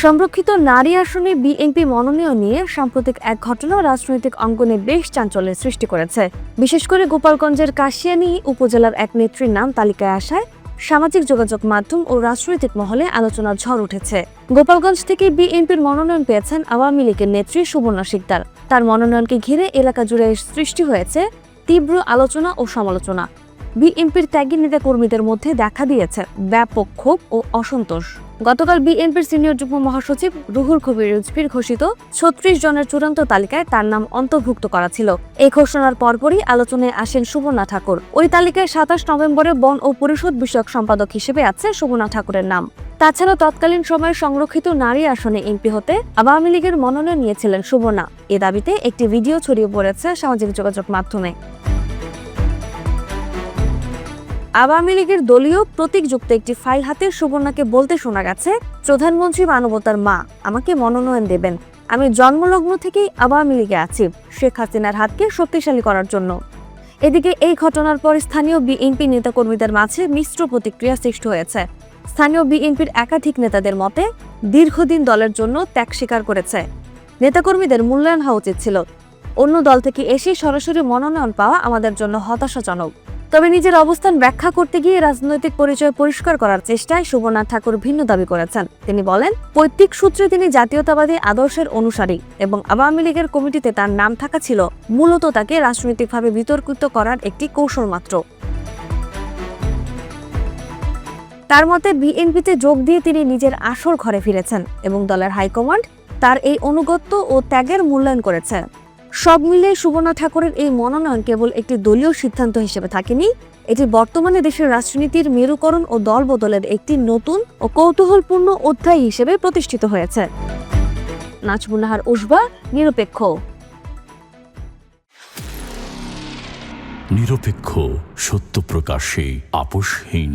সংরক্ষিত নারী আসনে বিএনপি মনোনয়ন নিয়ে সাম্প্রতিক এক ঘটনা রাজনৈতিক অঙ্গনে বেশ চাঞ্চল্যের সৃষ্টি করেছে। বিশেষ করে গোপালগঞ্জের কাশিয়ানী উপজেলার এক নেত্রীর নাম তালিকায় আসায় সামাজিক যোগাযোগ মাধ্যম ও রাজনৈতিক মহলে আলোচনার ঝড় উঠেছে। গোপালগঞ্জ থেকে বিএনপির মনোনয়ন পেয়েছেন আওয়ামী লীগের নেত্রী সুবর্ণা শিকদার। তার মনোনয়নকে ঘিরে এলাকা জুড়ে সৃষ্টি হয়েছে তীব্র আলোচনা ও সমালোচনা। বিএনপির ত্যাগী নেতা কর্মীদের মধ্যে দেখা দিয়েছে ব্যাপক ক্ষোভ ও অসন্তোষ। গতকাল বিএনপির সিনিয়র যুগ্ম মহাসচিব রুহুল কবির রিজভীর ঘোষিত ৩৬ জনের চূড়ান্ত তালিকায় তার নাম অন্তর্ভুক্ত করা ছিল। এই ঘোষণার পরপরই আলোচনায় আসেন সুবর্ণা ঠাকুর। ওই তালিকায় ২৭ নভেম্বরে বন ও পরিষদ বিষয়ক সম্পাদক হিসেবে আছে সুবর্ণা ঠাকুরের নাম। তাছাড়া তৎকালীন সময়ে সংরক্ষিত নারী আসনে এমপি হতে আওয়ামী লীগের মনোনয়ন নিয়েছিলেন সুবর্ণা। এ দাবিতে একটি ভিডিও ছড়িয়ে পড়েছে সামাজিক যোগাযোগ মাধ্যমে। আওয়ামী লীগের দলীয় প্রতীকযুক্ত একটি ফাইল হাতে সুবর্ণাকে বলতে শোনা গেছে, প্রধানমন্ত্রী মানবতার মা, আমাকে মনোনয়ন দেবেন। আমি জন্মলগ্ন থেকেই আওয়ামী লীগে আছি শেখ হাসিনার হাতকে শক্তিশালী করার জন্য। এদিকে এই ঘটনার পর স্থানীয় বিএনপি নেতাকর্মীদের মাঝে মিশ্র প্রতিক্রিয়া সৃষ্টি হয়েছে। স্থানীয় বিএনপির একাধিক নেতাদের মতে দীর্ঘদিন দলের জন্য ত্যাগ স্বীকার করেছে। নেতাকর্মীদের মূল্যায়ন হওয়া উচিত ছিল। অন্য দল থেকে এসে সরাসরি মনোনয়ন পাওয়া আমাদের জন্য হতাশাজনক। তবে নিজের অবস্থান ব্যাখ্যা করতে গিয়ে রাজনৈতিক পরিচয় পরিষ্কার করার চেষ্টায় সুবর্ণা ঠাকুর ভিন্ন দাবি করেছেন। তিনি বলেন, পৈতৃক সূত্রে তিনি জাতীয়তাবাদী আদর্শের অনুসারী এবং আওয়ামী লীগের কমিটিতে তার নাম থাকা ছিল মূলত তাকে রাজনৈতিকভাবে বিতর্কিত করার একটি কৌশল মাত্র। তার মতে বিএনপিতে যোগ দিয়ে তিনি নিজের আসল ঘরে ফিরেছেন এবং দলের হাইকমান্ড তার এই অনুগত্য ও ত্যাগের মূল্যায়ন করেছে। সব মিলিয়ে সুবর্ণা ঠাকুরের এই মনোনয়ন কেবল একটি দলীয় সিদ্ধান্ত হিসেবে থাকেনি, এটি বর্তমানে দেশের রাজনীতির মেরুকরণ ও দল বদলের একটি নতুন ও কৌতূহলপূর্ণ অধ্যায় হিসেবে প্রতিষ্ঠিত হয়েছে। নাজমুন নাহার উসবা, নিরপেক্ষ। নিরপেক্ষ, সত্য প্রকাশে আপোষহীন।